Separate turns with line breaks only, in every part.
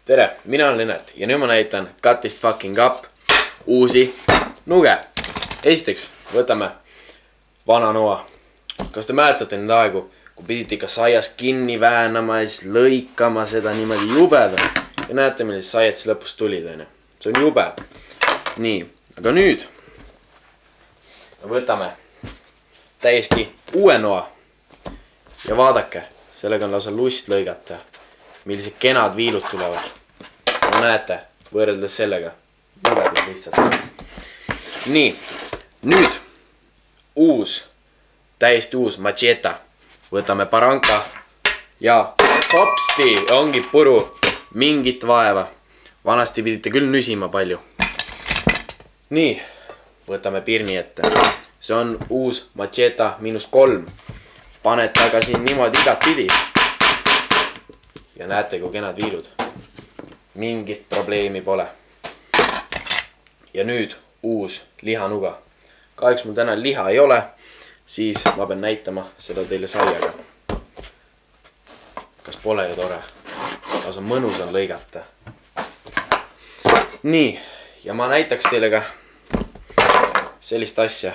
tere, mina olen Lennart ja nüüd ma näitan Cut this fucking up uusi nuge. Esiteks võtame vana noa. Kas te mäletate neid aegu, kui pidite ikka saias kinni väänama ja siis lõikama seda niimoodi jubeda? Ja näete, millised saiad siis lõpus tulid, on ju. See on jube. Nii, aga nüüd võtame täiesti uue noa. Ja vaadake, sellega on lausa lust lõigata. Millised kenad viilud tulevad. No näete, võrreldes sellega. Jubedus lihtsalt. Nii, nüüd täiesti uus macheta. Võtame paranka ja hopsti, ongi puru, mingit vaeva. Vanasti pidite küll nüsima palju. Nii, võtame pirni ette. See on uus macheta -3. Panete aga siin niimoodi igat pidi. Ja näete, kui kenad viilud. Mingit probleemi pole. Ja nüüd uus lihanuga. Kahjuks mul täna liha ei ole, siis ma pean näitama seda teile saiaga. Kas pole ju tore? Lausa mõnus on lõigata. Nii, ja ma näitaks teile ka sellist asja.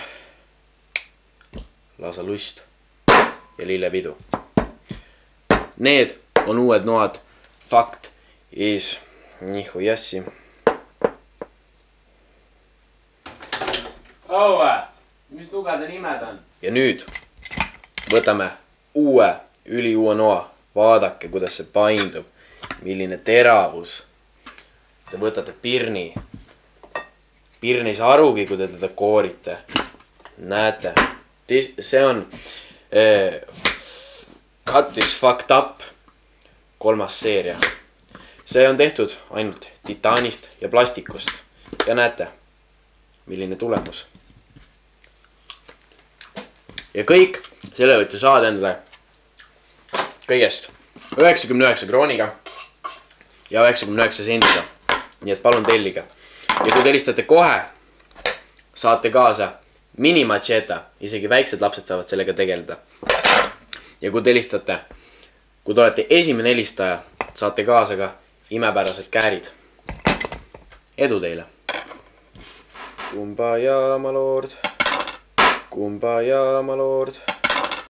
Lausa lust ja lillepidu. Need on uued noad. Fakt is nihu jassi. Mis nugade nimed on? Ja nüüd võtame üliuue noa. Vaadake, kuidas see paindub. Milline teravus. Te võtate pirni. Pirni ei saa arugi, kui te teda koorite. Näete. See on Cut this fucked up 3. seeria. See on tehtud ainult titaanist ja plastikust. Ja näete, milline tulemus. Ja kõik selle võite saada endale kõigest 99 krooniga ja 99 sendiga. Nii et palun tellige. Ja kui te helistate kohe, saate kaasa mini-macheta. Isegi väiksed lapsed saavad sellega tegeleda. Ja kui te helistate, kui te olete esimene helistaja, saate kaasa ka imepärased käärid. Edu teile! Kumbaya, my lord. Kumbaya, my lord.